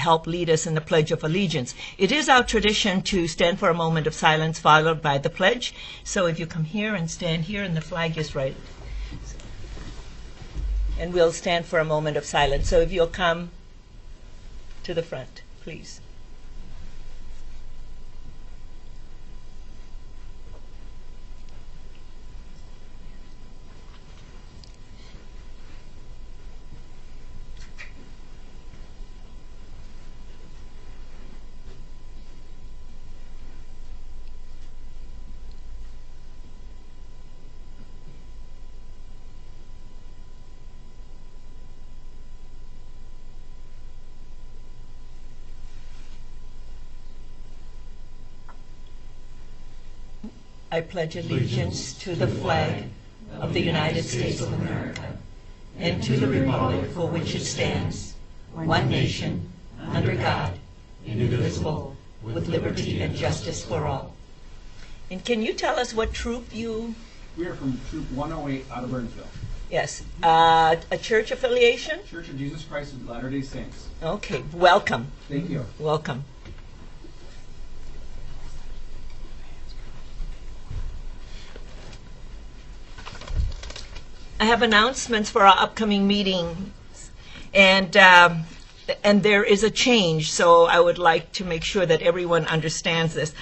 help lead us in the Pledge of Allegiance. It is our tradition to stand for a moment of silence followed by the pledge. So if you come here and stand here, and the flag is right. And we'll stand for a moment of silence. So if you'll come to the front, please. I pledge allegiance to the flag of the United States of America and to the republic for which it stands, one nation, under God, indivisible, with liberty and justice for all. And can you tell us what troop you... We are from Troop 108 out of Burnsville. Yes. A church affiliation? Church of Jesus Christ of Latter-day Saints. Okay. Welcome. Thank you. Welcome. I have announcements for our upcoming meeting, and there is a change, so I would like to make sure that everyone understands this.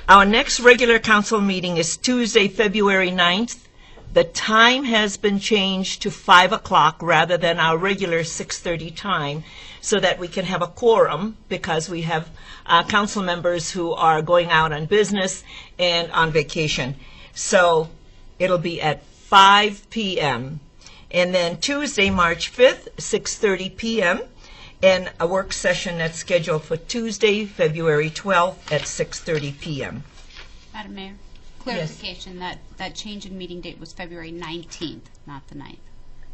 Our next regular council meeting is Tuesday, February 9th. The time has been changed to 5 o'clock rather than our regular 6:30 time, so that we can have a quorum, because we have council members who are going out on business and on vacation. So it'll be at 5 p.m. And then Tuesday, March 5th, 6:30 p.m. and a work session that's scheduled for Tuesday, February 12th at 6:30 p.m. Madam Mayor, clarification, that change in meeting date was February 19th, not the 9th.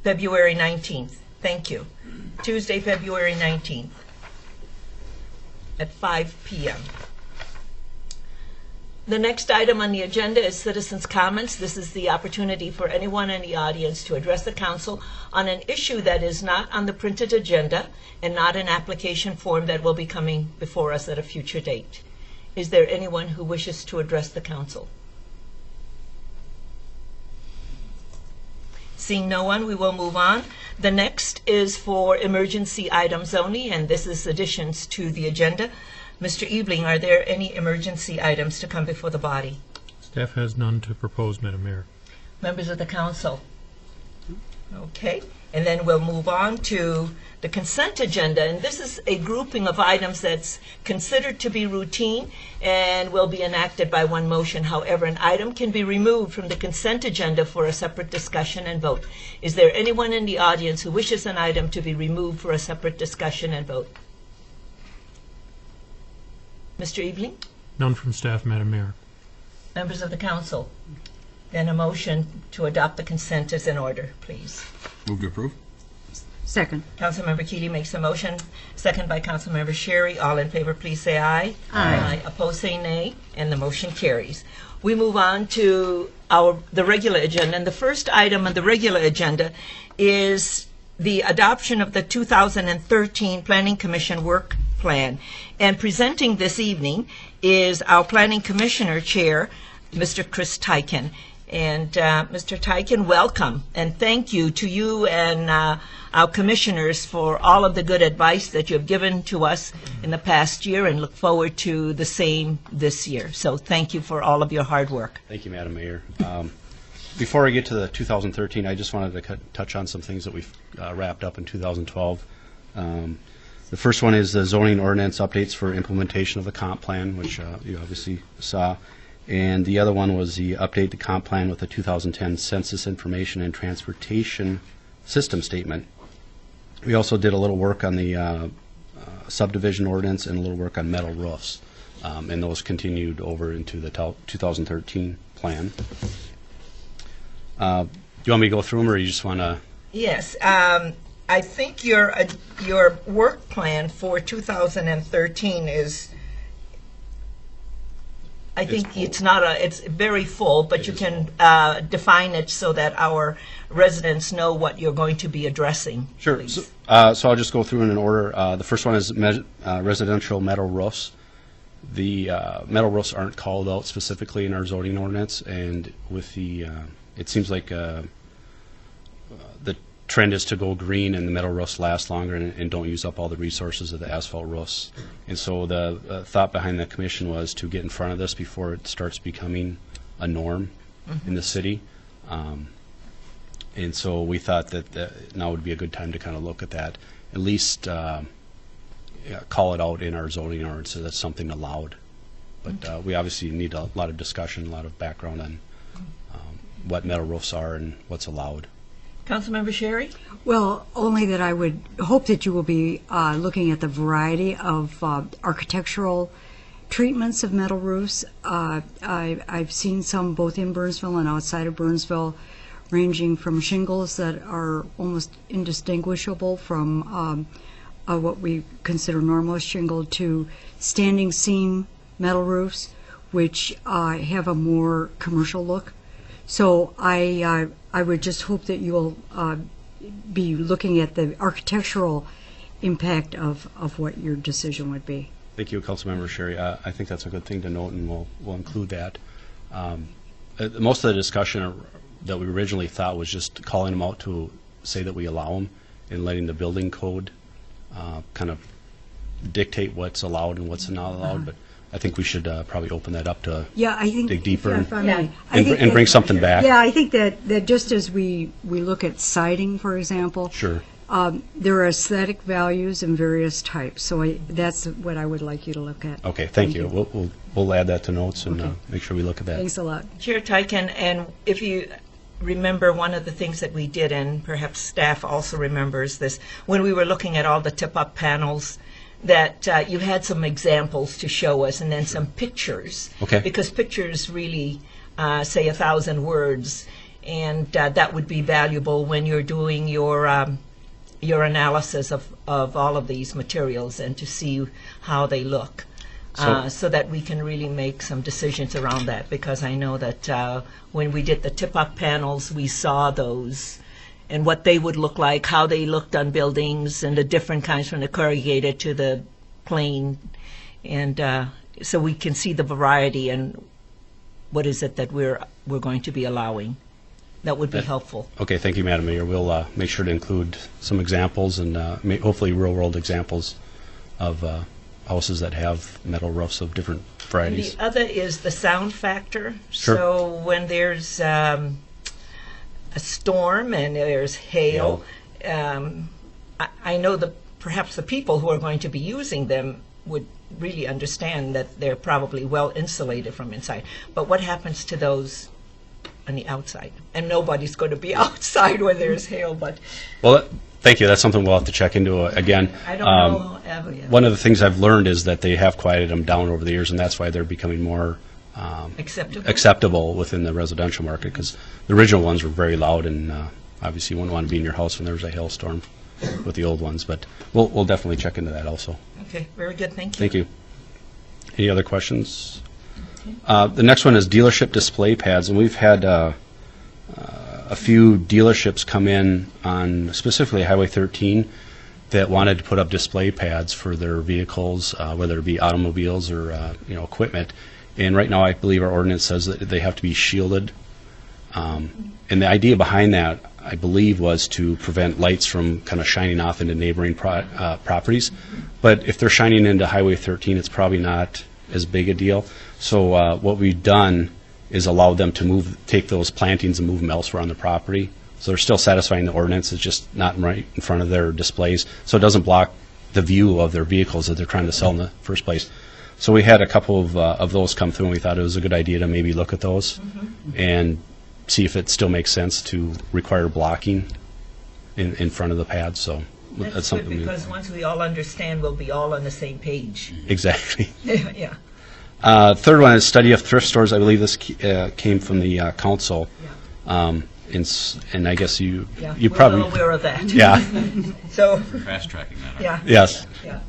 February 19th. Thank you. Tuesday, February 19th at 5 p.m. The next item on the agenda is citizens' comments. This is the opportunity for anyone in the audience to address the council on an issue that is not on the printed agenda and not an application form that will be coming before us at a future date. Is there anyone who wishes to address the council? Seeing no one, we will move on. The next is for emergency items only, and this is additions to the agenda. Mr. Ebling, are there any emergency items to come before the body? Staff has none to propose, Madam Mayor. Members of the council? Okay, and then we'll move on to the consent agenda, and this is a grouping of items that's considered to be routine and will be enacted by one motion. However, an item can be removed from the consent agenda for a separate discussion and vote. Is there anyone in the audience who wishes an item to be removed for a separate discussion and vote? Mr. Ebling? None from staff, Madam Mayor. Members of the council? Then a motion to adopt the consent is in order, please. Move to approve. Second. Councilmember Keeley makes a motion, second by Councilmember Sherry. All in favor, please say aye. Aye. Opposed, say nay, and the motion carries. We move on to the regular agenda, and the first item on the regular agenda is the adoption of the 2013 Planning Commission Work Plan. And presenting this evening is our Planning Commissioner Chair, Mr. Chris Teichen. And Mr. Teichen, welcome, and thank you to you and our commissioners for all of the good advice that you have given to us in the past year, and look forward to the same this year. So thank you for all of your hard work. Thank you, Madam Mayor. Before I get to the 2013, I just wanted to touch on some things that we've wrapped up in 2012. The first one is the zoning ordinance updates for implementation of the comp plan, which you obviously saw. And the other one was the update to comp plan with the 2010 Census Information and Transportation System Statement. We also did a little work on the subdivision ordinance and a little work on metal roofs. And those continued over into the 2013 plan. Do you want me to go through them, or you just want to? Yes. I think your work plan for 2013 is I think full. it's not it's very full, but you can define it so that our residents know what you're going to be addressing. Sure. please. So I'll just go through in an order. The first one is residential metal roofs. The metal roofs aren't called out specifically in our zoning ordinance, and with the, it seems like the trend is to go green and the metal roofs last longer and don't use up all the resources of the asphalt roofs. And so the thought behind the commission was to get in front of this before it starts becoming a norm in the city. And so we thought that now would be a good time to kind of look at that, at least call it out in our zoning ordinance so that's something allowed. But we obviously need a lot of discussion, a lot of background on what metal roofs are and what's allowed. Councilmember Sherry? Well, only that I would hope that you will be looking at the variety of architectural treatments of metal roofs. I've seen some both in Burnsville and outside of Burnsville, ranging from shingles that are almost indistinguishable from what we consider normal shingle to standing seam metal roofs, which have a more commercial look. So I would just hope that you'll be looking at the architectural impact of what your decision would be. Thank you, Councilmember Sherry. I think that's a good thing to note, and we'll include that. Most of the discussion that we originally thought was just calling them out to say that we allow them and letting the building code kind of dictate what's allowed and what's not allowed. But I think we should probably open that up to Yeah, I think dig deeper yeah, and- if I may. I and, think and that- bring something back. Yeah, I think that just as we look at siding, for example, Sure. there are aesthetic values in various types. So that's what I would like you to look at. Okay, thank you. We'll add that to notes and Okay. make sure we look at that. Thanks a lot. Chair Tyken, and if you remember, one of the things that we did, and perhaps staff also remembers this, when we were looking at all the tip-up panels, that you had some examples to show us and then some pictures. Okay. Because pictures really say 1,000 words, and that would be valuable when you're doing your analysis of all of these materials and to see how they look. So that we can really make some decisions around that, because I know that when we did the tip-up panels, we saw those and what they would look like, how they looked on buildings, and the different kinds from the corrugated to the plain. And so we can see the variety and what is it that we're going to be allowing. That would be helpful. Okay, thank you, Madam Mayor. We'll make sure to include some examples and hopefully real-world examples of houses that have metal roofs of different And varieties. the other is the sound factor. Sure. So when there's a storm and there's hail, I know that perhaps the people who are going to be using them would really understand that they're probably well insulated from inside. But what happens to those on the outside? And nobody's going to be outside when there's hail, but Well, thank you. That's something we'll have to check into again. I don't know. One of the things I've learned is that they have quieted them down over the years, and that's why they're becoming more acceptable within the residential market, because the original ones were very loud, and obviously you wouldn't want to be in your house when there was a hailstorm with the old ones. But we'll definitely check into that also. Okay, very good. Thank you. Thank you. Any other questions? The next one is dealership display pads, and we've had a few dealerships come in on specifically Highway 13 that wanted to put up display pads for their vehicles, whether it be automobiles or equipment. And right now, I believe our ordinance says that they have to be shielded. And the idea behind that, I believe, was to prevent lights from kind of shining off into neighboring properties. But if they're shining into Highway 13, it's probably not as big a deal. So what we've done is allow them to take those plantings and move them elsewhere on the property. So they're still satisfying the ordinance, it's just not right in front of their displays. So it doesn't block the view of their vehicles that they're trying to sell in the first place. So we had a couple of those come through, and we thought it was a good idea to maybe look at those and see if it still makes sense to require blocking in front of the pads. So that's That's something good, we- because once we all understand, we'll be all on the same page. Exactly. Yeah. Third one is study of thrift stores. I believe this came from the council. And I guess you We're probably, all aware of that. yeah, So, Fast tracking that. yeah. yes, Yeah.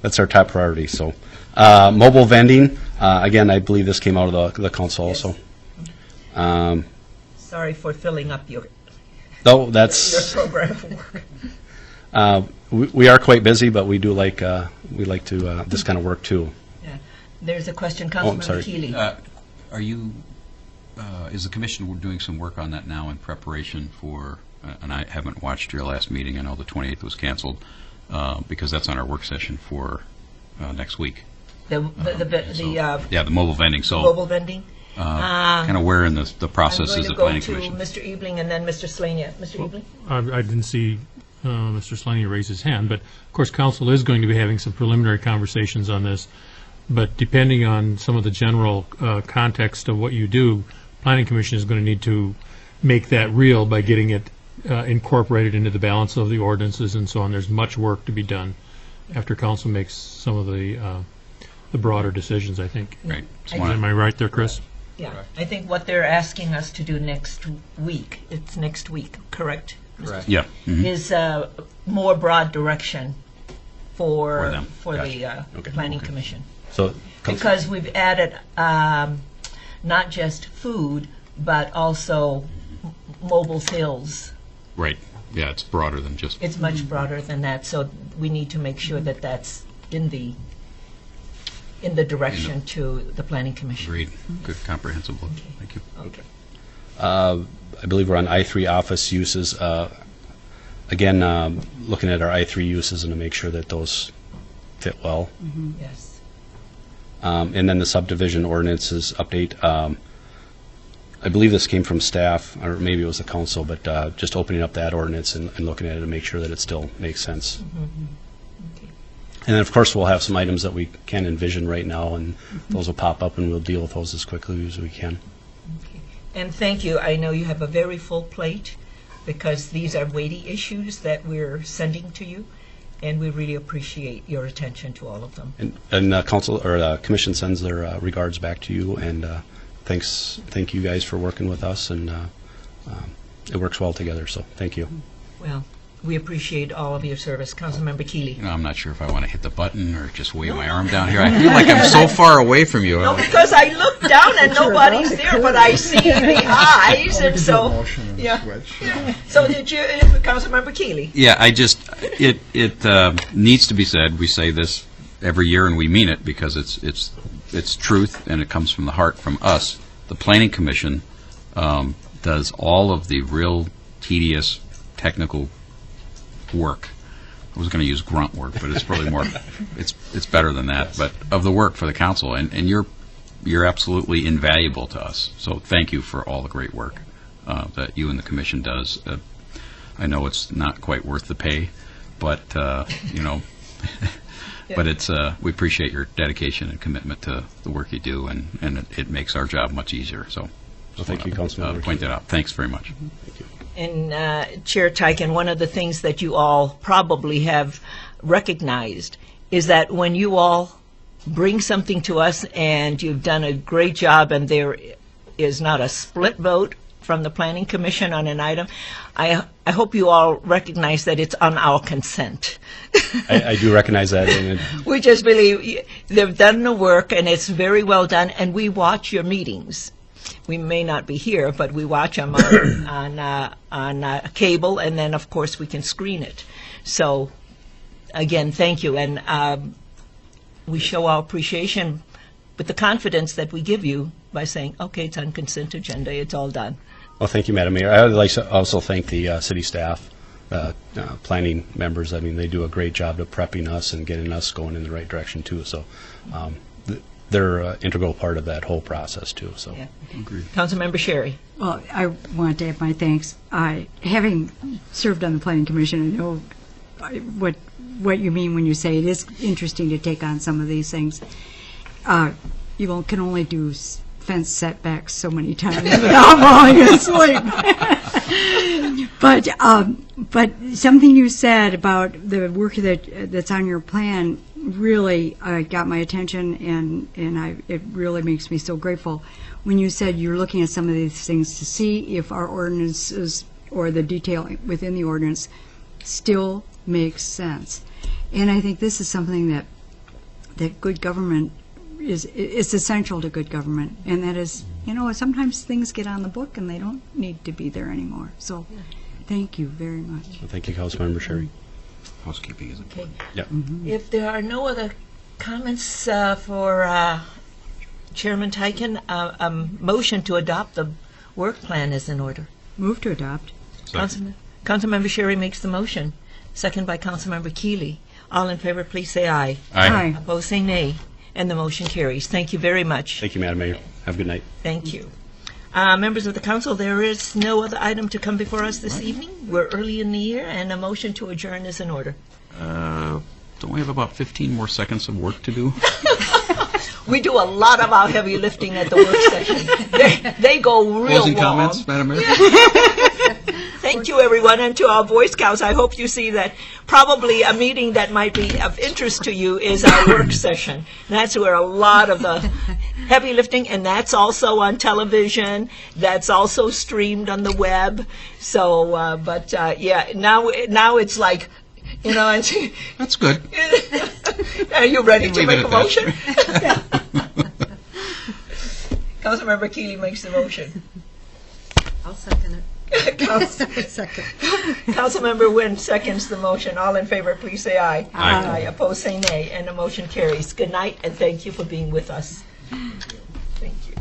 that's our top priority. So, mobile vending, Again, I believe this came out of the council also. Sorry for filling up your Though that's, program work. we are quite busy, but we do like, we like to, this kind of work too. Yeah. There's a question, I'm sorry. Councilmember Keeley. Are you, is the commission doing some work on that now in preparation for, and I haven't watched your last meeting, I know the 28th was canceled, because that's on our work session for next week. The Yeah, the mobile vending, so mobile vending? kind of where in the process is the planning I'm going to commission? go to Mr. Ebling and then Mr. Slania. Mr. Ebling? I didn't see Mr. Slaney raise his hand, but of course, council is going to be having some preliminary conversations on this. But depending on some of the general context of what you do, Planning Commission is going to need to make that real by getting it incorporated into the balance of the ordinances and so on. There's much work to be done after council makes some of the broader decisions, I think. Right. Just I wanna- Am I right there, Chris? Yeah. I think what they're asking us to do next week, it's next week, correct? Correct. Yeah. mhm. Is more broad direction For them. for Gotcha. the Okay. Planning Commission. So, Because we've added not just food, but also mobile sales. Right. Yeah, it's broader than just, It's much broader than that, so we need to make sure that that's in the direction to the Planning Commission. agreed. Good comprehensive look. Thank you. I believe we're on I3 office uses. Again, looking at our I3 uses and to make sure that those fit well. Yes. And then the subdivision ordinances update. I believe this came from staff, or maybe it was the council, but just opening up that ordinance and looking at it to make sure that it still makes sense. Okay. And then, of course, we'll have some items that we can envision right now, and those will pop up, and we'll deal with those as quickly as we can. And thank you. I know you have a very full plate because these are weighty issues that we're sending to you, and we really appreciate your attention to all of them. And council or commission sends their regards back to you, and thank you guys for working with us, and it works well together. So thank you. Well, we appreciate all of your service. Councilmember Keeley. You know, I'm not sure if I want to hit the button or just wave my arm down here. I feel like I'm so far away from you. No, because I look down and nobody's there, but I see the eyes, and so, yeah. So did you, Councilmember Keeley? Yeah, it needs to be said. We say this every year, and we mean it because it's truth, and it comes from the heart, from us. The Planning Commission does all of the real tedious technical work. I was going to use grunt work, but it's probably more. It's better than that. But of the work for the council, and you're absolutely invaluable to us. So thank you for all the great work that you and the commission does. I know it's not quite worth the pay, but you know. But it's we appreciate your dedication and commitment to the work you do, and it makes our job much easier. So, Thank you, Councilmember. Point that out. Thanks very much. And Chair Tyken, one of the things that you all probably have recognized is that when you all bring something to us and you've done a great job and there is not a split vote from the Planning Commission on an item, I hope you all recognize that it's on our consent. I do recognize that. And We just believe they've done the work and it's very well done, and we watch your meetings. We may not be here, but we watch them on cable, and then, of course, we can screen it. So, again, thank you, and we show our appreciation with the confidence that we give you by saying, okay, it's on consent agenda, it's all done. well, thank you, Madam Mayor. I would like to also thank the city staff, planning members. I mean, they do a great job of prepping us and getting us going in the right direction too. So they're an integral part of that whole process too. So. Yeah. Councilmember Sherry. Well, I want to add my thanks. Having served on the Planning Commission, I know what you mean when you say it is interesting to take on some of these things. You can only do fence setbacks so many times without falling asleep. But something you said about the work that's on your plan really got my attention, and it really makes me so grateful. When you said you're looking at some of these things to see if our ordinances or the detail within the ordinance still makes sense. And I think this is something that good government is essential to good government, and that is, sometimes things get on the book and they don't need to be there anymore. So, thank you very much. Well, thank you, Councilmember Sherry. Housekeeping is important. Yep. If there are no other comments for Chairman Tyken, a motion to adopt the work plan is in order. Move to adopt. Councilmember Sherry makes the motion, second by Councilmember Keeley. All in favor, please say aye. Aye. Opposed, say nay. And the motion carries. Thank you very much. Thank you, Madam Mayor. Have a good night. Thank you. Members of the council, there is no other item to come before us this evening. We're early in the year, and a motion to adjourn is in order. Don't we have about 15 more seconds of work to do? We do a lot of our heavy lifting at the work session. They go real Closing long. comments, Madam Mayor? Thank you, everyone, and to our Boy Scouts, I hope you see that probably a meeting that might be of interest to you is our work session. That's where a lot of the heavy lifting, and that's also on television, that's also streamed on the web. So, yeah, now it's like, it's, That's good. are you ready to Leave make it a at that. motion? Councilmember Keeley makes the motion. I'll second it. Councilmember Wynn seconds the motion. All in favor, please say aye. Aye. Opposed, say nay. And the motion carries. Good night, and thank you for being with us. Thank you.